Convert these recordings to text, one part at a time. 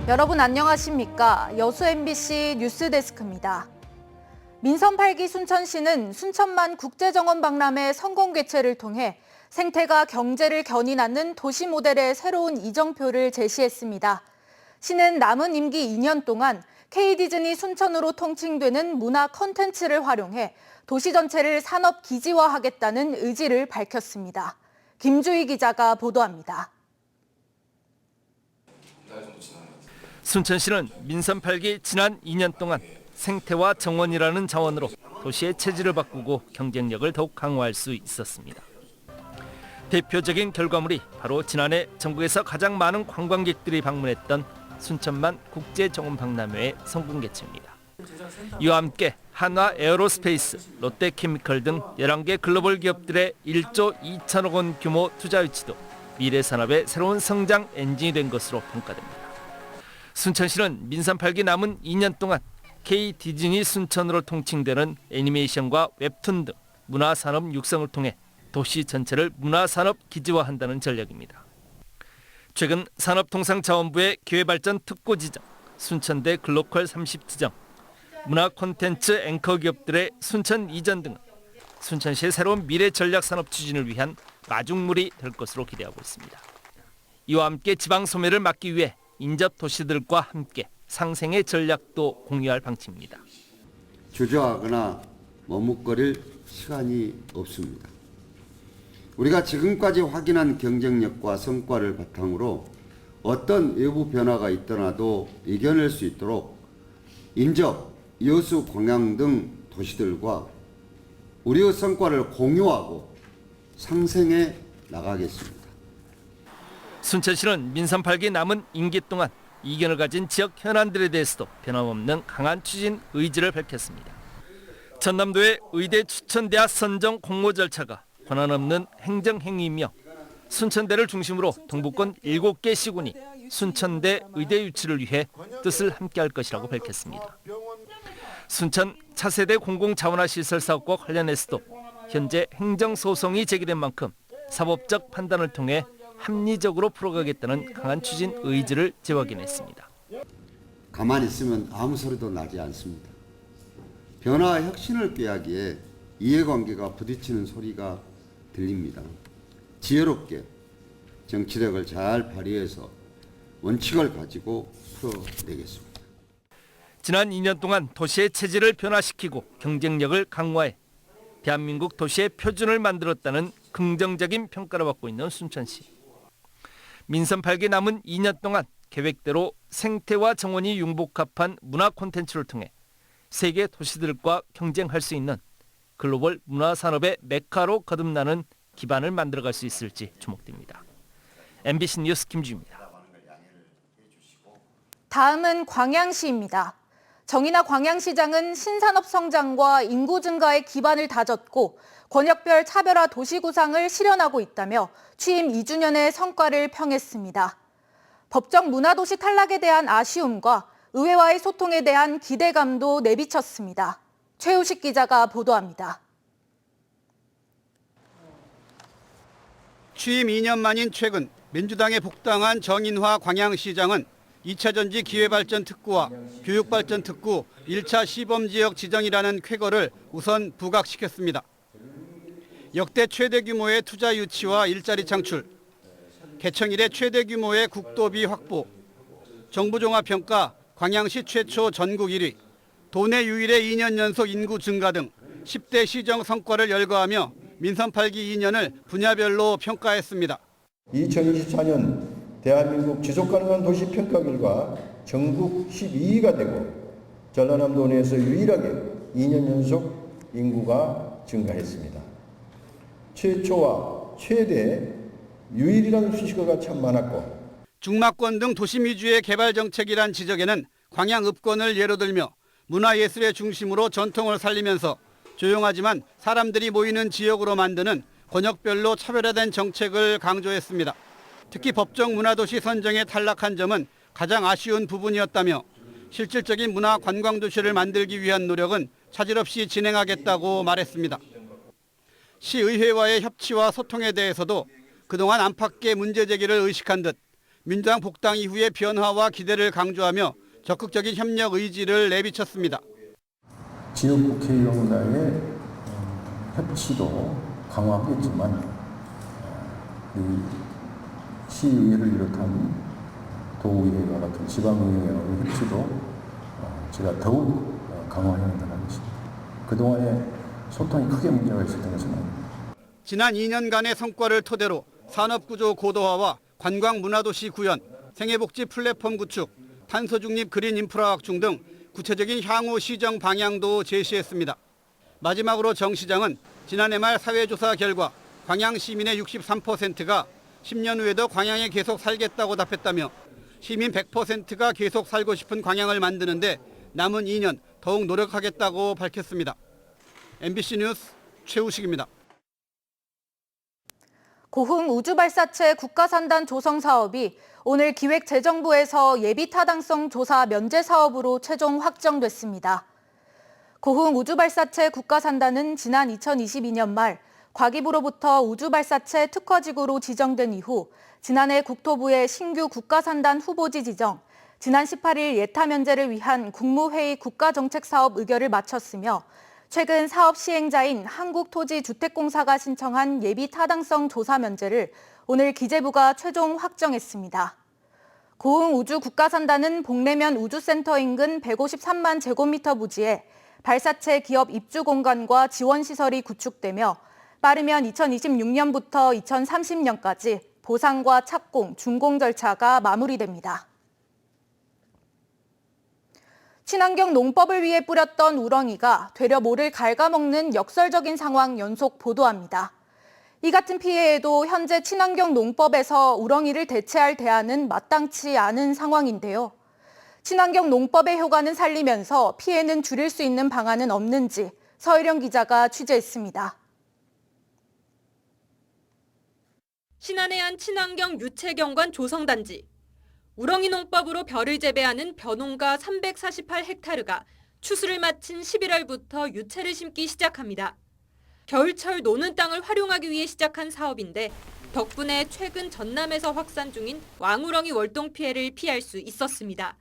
여러분 안녕하십니까? 여수 MBC 뉴스데스크입니다. 민선 8기 순천시는 순천만 국제정원 박람회 성공 개최를 통해 생태가 경제를 견인하는 도시 모델의 새로운 이정표를 제시했습니다. 시는 남은 임기 2년 동안 K디즈니 순천으로 통칭되는 문화 콘텐츠를 활용해 도시 전체를 산업 기지화하겠다는 의지를 밝혔습니다. 김주희 기자가 보도합니다. 순천시는 민선 8기 지난 2년 동안 생태와 정원이라는 자원으로 도시의 체질을 바꾸고 경쟁력을 더욱 강화할 수 있었습니다. 대표적인 결과물이 바로 지난해 전국에서 가장 많은 관광객들이 방문했던 순천만 국제정원 박람회의 성공 개최입니다. 이와 함께 한화 에어로스페이스, 롯데케미컬 등 11개 글로벌 기업들의 1조 2천억 원 규모 투자 유치도 미래 산업의 새로운 성장 엔진이 된 것으로 평가됩니다. 순천시는 민선 8기 남은 2년 동안 K디즈니 순천으로 통칭되는 애니메이션과 웹툰 등 문화산업 육성을 통해 도시 전체를 문화산업 기지화한다는 전략입니다. 최근 산업통상자원부의 기회발전 특구지정, 순천대 글로컬 30지정, 문화 콘텐츠 앵커 기업들의 순천 이전 등은 순천시의 새로운 미래 전략 산업 추진을 위한 마중물이 될 것으로 기대하고 있습니다. 이와 함께 지방 소멸을 막기 위해 인접 도시들과 함께 상생의 전략도 공유할 방침입니다. 주저하거나 머뭇거릴 시간이 없습니다. 우리가 지금까지 확인한 경쟁력과 성과를 바탕으로 어떤 외부 변화가 있더라도 이겨낼 수 있도록 인접, 여수, 광양 등 도시들과 우리의 성과를 공유하고 상생해 나가겠습니다. 순천시는 민선 8기 남은 임기 동안 이견을 가진 지역 현안들에 대해서도 변함없는 강한 추진 의지를 밝혔습니다. 전남도의 의대 추천대학 선정 공모 절차가 권한없는 행정행위이며 순천대를 중심으로 동부권 7개 시군이 순천대 의대 유치를 위해 뜻을 함께할 것이라고 밝혔습니다. 순천 차세대 공공자원화시설 사업과 관련해서도 현재 행정소송이 제기된 만큼 사법적 판단을 통해 합리적으로 풀어가겠다는 강한 추진 의지를 재확인했습니다. 가만히 있으면 아무 소리도 나지 않습니다. 변화와 혁신을 꾀하기에 이해관계가 부딪히는 소리가 들립니다. 지혜롭게 정치력을 잘 발휘해서 원칙을 가지고 풀어내겠습니다. 지난 2년 동안 도시의 체질을 변화시키고 경쟁력을 강화해 대한민국 도시의 표준을 만들었다는 긍정적인 평가를 받고 있는 순천시. 민선 8기 남은 2년 동안 계획대로 생태와 정원이 융복합한 문화 콘텐츠를 통해 세계 도시들과 경쟁할 수 있는 글로벌 문화산업의 메카로 거듭나는 기반을 만들어갈 수 있을지 주목됩니다. MBC 뉴스 김주희입니다. 다음은 광양시입니다. 정인하 광양시장은 신산업 성장과 인구 증가에 기반을 다졌고 권역별 차별화 도시 구상을 실현하고 있다며 취임 2주년의 성과를 평했습니다. 법정 문화도시 탈락에 대한 아쉬움과 의회와의 소통에 대한 기대감도 내비쳤습니다. 최우식 기자가 보도합니다. 취임 2년 만인 최근 민주당에 복당한 정인화 광양시장은 2차 전지 기회발전 특구와 교육발전 특구 1차 시범지역 지정이라는 쾌거를 우선 부각시켰습니다. 역대 최대 규모의 투자 유치와 일자리 창출, 개청 이래 최대 규모의 국도비 확보, 정부 종합평가 광양시 최초 전국 1위, 도내 유일의 2년 연속 인구 증가 등 10대 시정 성과를 열거하며 민선 8기 2년을 분야별로 평가했습니다. 2024년 대한민국 지속가능한 도시 평가 결과 전국 12위가 되고 전라남도 내에서 유일하게 2년 연속 인구가 증가했습니다. 최초와 최대 유일이라는 수식어가 참 많았고 중마권 등 도심 위주의 개발 정책이란 지적에는 광양읍권을 예로 들며 문화예술의 중심으로 전통을 살리면서 조용하지만 사람들이 모이는 지역으로 만드는 권역별로 차별화된 정책을 강조했습니다. 특히 법정 문화도시 선정에 탈락한 점은 가장 아쉬운 부분이었다며 실질적인 문화 관광도시를 만들기 위한 노력은 차질 없이 진행하겠다고 말했습니다. 시의회와의 협치와 소통에 대해서도 그동안 안팎의 문제 제기를 의식한 듯 민주당 복당 이후의 변화와 기대를 강조하며 적극적인 협력 의지를 내비쳤습니다. 지역 국회의원과의 협치도 강화하겠지만 이 시의회를 비롯한 도의회와 같은 지방의회와의 협치도 제가 더욱 강화해야 한다는 것입니다. 그동안에 소통이 크게 문제가 있었던 것은 아닙니다. 지난 2년간의 성과를 토대로 산업구조 고도화와 관광문화도시 구현, 생애복지 플랫폼 구축, 탄소 중립 그린 인프라 확충 등 구체적인 향후 시정 방향도 제시했습니다. 마지막으로 정 시장은 지난해 말 사회조사 결과 광양 시민의 63%가 10년 후에도 광양에 계속 살겠다고 답했다며 시민 100%가 계속 살고 싶은 광양을 만드는데 남은 2년 더욱 노력하겠다고 밝혔습니다. MBC 뉴스 최우식입니다. 고흥 우주발사체 국가산단 조성 사업이 오늘 기획재정부에서 예비타당성 조사 면제 사업으로 최종 확정됐습니다. 고흥 우주발사체 국가산단은 지난 2022년 말 과기부로부터 우주발사체 특화지구로 지정된 이후 지난해 국토부의 신규 국가산단 후보지 지정, 지난 18일 예타 면제를 위한 국무회의 국가정책사업 의결을 마쳤으며 최근 사업 시행자인 한국토지주택공사가 신청한 예비타당성 조사 면제를 오늘 기재부가 최종 확정했습니다. 고흥 우주국가산단은 복내면 우주센터 인근 153만 제곱미터 부지에 발사체 기업 입주 공간과 지원시설이 구축되며 빠르면 2026년부터 2030년까지 보상과 착공, 준공 절차가 마무리됩니다. 친환경 농법을 위해 뿌렸던 우렁이가 되려 모를 갉아먹는 역설적인 상황 연속 보도합니다. 이 같은 피해에도 현재 친환경 농법에서 우렁이를 대체할 대안은 마땅치 않은 상황인데요. 친환경 농법의 효과는 살리면서 피해는 줄일 수 있는 방안은 없는지 서일영 기자가 취재했습니다. 신안의 한 친환경 유채경관 조성단지. 우렁이 농법으로 벼를 재배하는 벼농가 348헥타르가 추수를 마친 11월부터 유채를 심기 시작합니다. 겨울철 노는 땅을 활용하기 위해 시작한 사업인데 덕분에 최근 전남에서 확산 중인 왕우렁이 월동 피해를 피할 수 있었습니다.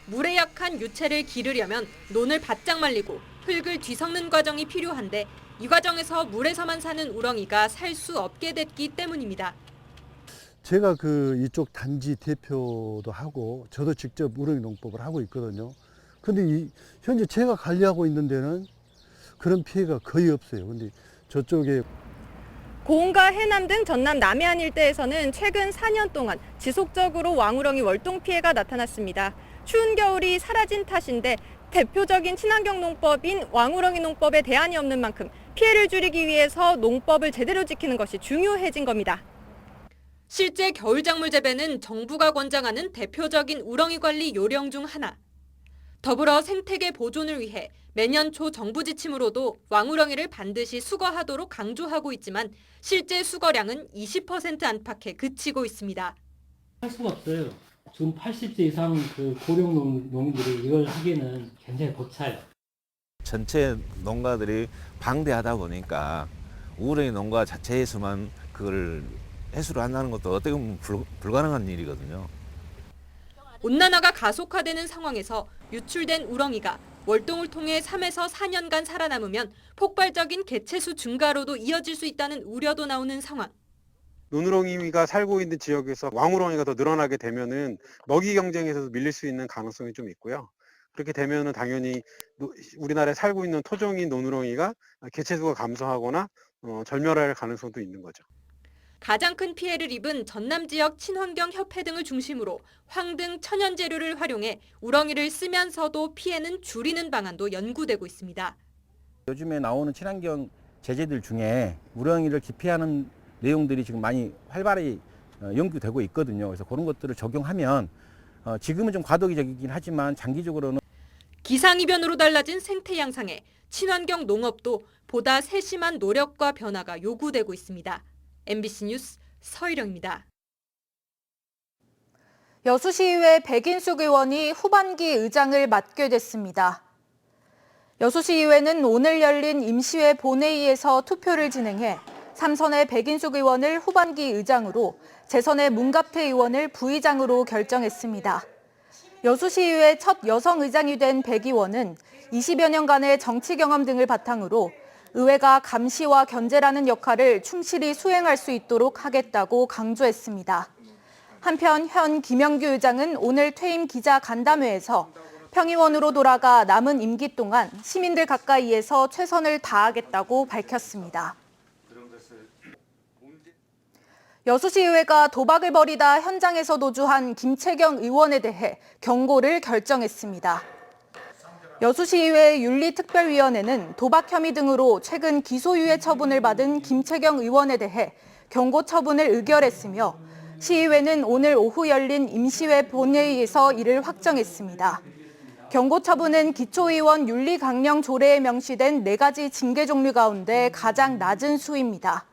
물에 약한 유채를 기르려면 논을 바짝 말리고 흙을 뒤섞는 과정이 필요한데 이 과정에서 물에서만 사는 우렁이가 살 수 없게 됐기 때문입니다. 제가 이쪽 단지 대표도 하고 저도 직접 우렁이 농법을 하고 있거든요. 근데 현재 제가 관리하고 있는 데는 그런 피해가 거의 없어요. 근데 저쪽에 고흥과 해남 등 전남 남해안 일대에서는 최근 4년 동안 지속적으로 왕우렁이 월동 피해가 나타났습니다. 추운 겨울이 사라진 탓인데 대표적인 친환경 농법인 왕우렁이 농법에 대안이 없는 만큼 피해를 줄이기 위해서 농법을 제대로 지키는 것이 중요해진 겁니다. 실제 겨울작물 재배는 정부가 권장하는 대표적인 우렁이 관리 요령 중 하나. 더불어 생태계 보존을 위해 매년 초 정부 지침으로도 왕우렁이를 반드시 수거하도록 강조하고 있지만 실제 수거량은 20% 안팎에 그치고 있습니다. 할 수가 없어요. 지금 80세 이상 고령 농민들이 이걸 하기에는 굉장히 벅차요. 전체 농가들이 방대하다 보니까 우렁이 농가 자체에서만 그걸 해수를 한다는 것도 어떻게 보면 불가능한 일이거든요. 온난화가 가속화되는 상황에서 유출된 우렁이가 월동을 통해 3에서 4년간 살아남으면 폭발적인 개체수 증가로도 이어질 수 있다는 우려도 나오는 상황. 논우렁이가 살고 있는 지역에서 왕우렁이가 더 늘어나게 되면은 먹이 경쟁에서도 밀릴 수 있는 가능성이 좀 있고요. 그렇게 되면은 당연히 우리나라에 살고 있는 토종인 논우렁이가 개체수가 감소하거나 절멸할 가능성도 있는 거죠. 가장 큰 피해를 입은 전남 지역 친환경협회 등을 중심으로 황 등 천연 재료를 활용해 우렁이를 쓰면서도 피해는 줄이는 방안도 연구되고 있습니다. 요즘에 나오는 친환경 제재들 중에 우렁이를 기피하는 내용들이 지금 많이 활발히 연구되고 있거든요. 그래서 그런 것들을 적용하면 지금은 좀 과도기적이긴 하지만 장기적으로는 기상이변으로 달라진 생태 양상에 친환경 농업도 보다 세심한 노력과 변화가 요구되고 있습니다. MBC 뉴스 서일영입니다. 여수시의회 백인숙 의원이 후반기 의장을 맡게 됐습니다. 여수시의회는 오늘 열린 임시회 본회의에서 투표를 진행해 삼선의 백인숙 의원을 후반기 의장으로 재선의 문갑태 의원을 부의장으로 결정했습니다. 여수시의회 첫 여성 의장이 된 백 의원은 20여 년간의 정치 경험 등을 바탕으로 의회가 감시와 견제라는 역할을 충실히 수행할 수 있도록 하겠다고 강조했습니다. 한편 현 김영규 의장은 오늘 퇴임 기자 간담회에서 평의원으로 돌아가 남은 임기 동안 시민들 가까이에서 최선을 다하겠다고 밝혔습니다. 여수시의회가 도박을 벌이다 현장에서 도주한 김채경 의원에 대해 경고를 결정했습니다. 여수시의회 윤리특별위원회는 도박 혐의 등으로 최근 기소유예 처분을 받은 김채경 의원에 대해 경고 처분을 의결했으며 시의회는 오늘 오후 열린 임시회 본회의에서 이를 확정했습니다. 경고 처분은 기초의원 윤리 강령 조례에 명시된 4가지 징계 종류 가운데 가장 낮은 수입니다.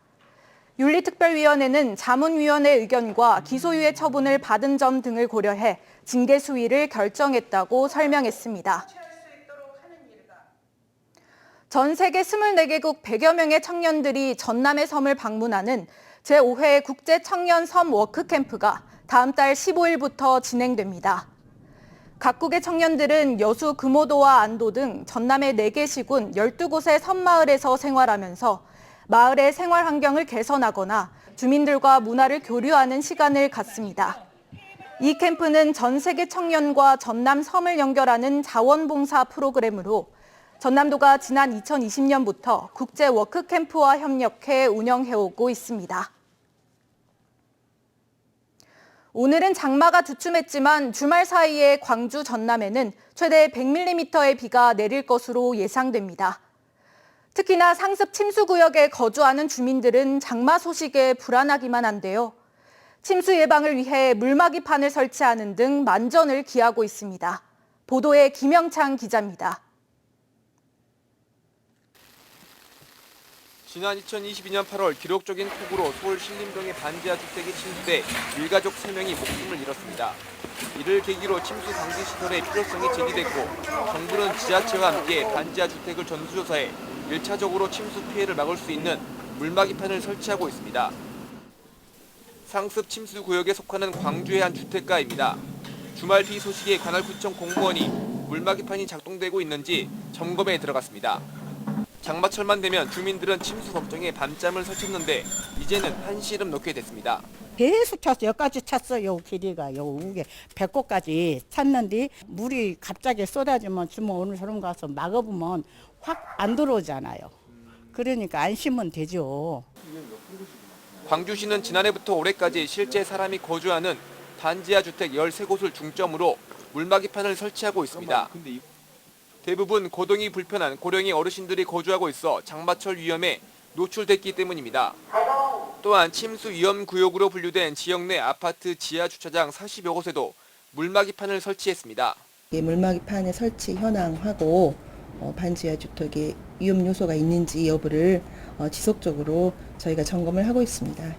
윤리특별위원회는 자문위원회 의견과 기소유예 처분을 받은 점 등을 고려해 징계 수위를 결정했다고 설명했습니다. 전 세계 24개국 100여 명의 청년들이 전남의 섬을 방문하는 제5회 국제청년섬 워크캠프가 다음 달 15일부터 진행됩니다. 각국의 청년들은 여수 금오도와 안도 등 전남의 4개 시군 12곳의 섬마을에서 생활하면서 마을의 생활 환경을 개선하거나 주민들과 문화를 교류하는 시간을 갖습니다. 이 캠프는 전 세계 청년과 전남 섬을 연결하는 자원봉사 프로그램으로 전남도가 지난 2020년부터 국제 워크캠프와 협력해 운영해오고 있습니다. 오늘은 장마가 주춤했지만 주말 사이에 광주 전남에는 최대 100mm의 비가 내릴 것으로 예상됩니다. 특히나 상습 침수구역에 거주하는 주민들은 장마 소식에 불안하기만 한데요. 침수 예방을 위해 물막이판을 설치하는 등 만전을 기하고 있습니다. 보도에 김영창 기자입니다. 지난 2022년 8월 기록적인 폭우로 서울 신림동의 반지하 주택이 침수돼 일가족 3명이 목숨을 잃었습니다. 이를 계기로 침수 방지 시설의 필요성이 제기됐고 정부는 지자체와 함께 반지하 주택을 전수조사해 1차적으로 침수 피해를 막을 수 있는 물막이판을 설치하고 있습니다. 상습 침수 구역에 속하는 광주의 한 주택가입니다. 주말 비 소식에 관할구청 공무원이 물막이판이 작동되고 있는지 점검에 들어갔습니다. 장마철만 되면 주민들은 침수 걱정에 밤잠을 설쳤는데 이제는 한시름 놓게 됐습니다. 계속 찼어요. 여기까지 찼어요. 길이가 여기 배꼽까지 찼는데 물이 갑자기 쏟아지면 주면 오늘 저런 가서 막아보면 확 안 들어오잖아요. 그러니까 안심은 되죠. 광주시는 지난해부터 올해까지 실제 사람이 거주하는 반지하 주택 13곳을 중점으로 물막이판을 설치하고 있습니다. 대부분 거동이 불편한 고령의 어르신들이 거주하고 있어 장마철 위험에 노출됐기 때문입니다. 또한 침수 위험 구역으로 분류된 지역 내 아파트 지하 주차장 40여 곳에도 물막이판을 설치했습니다. 물막이판의 설치 현황하고 반지하 주택에 위험 요소가 있는지 여부를 지속적으로 저희가 점검을 하고 있습니다.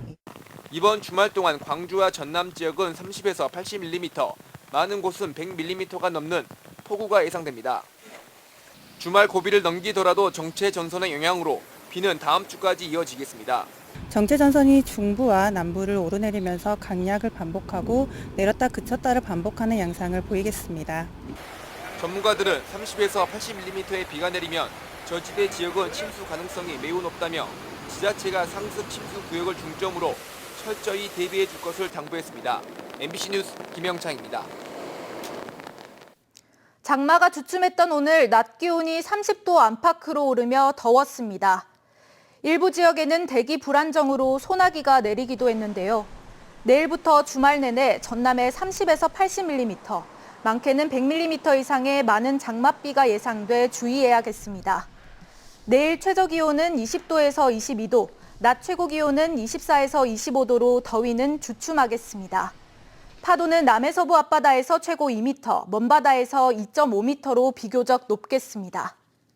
이번 주말 동안 광주와 전남 지역은 30에서 80mm, 많은 곳은 100mm가 넘는 폭우가 예상됩니다. 주말 고비를 넘기더라도 정체 전선의 영향으로 비는 다음 주까지 이어지겠습니다. 정체 전선이 중부와 남부를 오르내리면서 강약을 반복하고 내렸다 그쳤다를 반복하는 양상을 보이겠습니다. 전문가들은 30에서 80mm의 비가 내리면 저지대 지역은 침수 가능성이 매우 높다며 지자체가 상습 침수 구역을 중점으로 철저히 대비해 줄 것을 당부했습니다. MBC 뉴스 김영창입니다. 장마가 주춤했던 오늘 낮 기온이 30도 안팎으로 오르며 더웠습니다. 일부 지역에는 대기 불안정으로 소나기가 내리기도 했는데요. 내일부터 주말 내내 전남에 30에서 80mm, 많게는 100mm 이상의 많은 장맛비가 예상돼 주의해야겠습니다. 내일 최저 기온은 20도에서 22도, 낮 최고 기온은 24에서 25도로 더위는 주춤하겠습니다. 파도는 남해서부 앞바다에서 최고 2m, 먼바다에서 2.5m로 비교적 높겠습니다.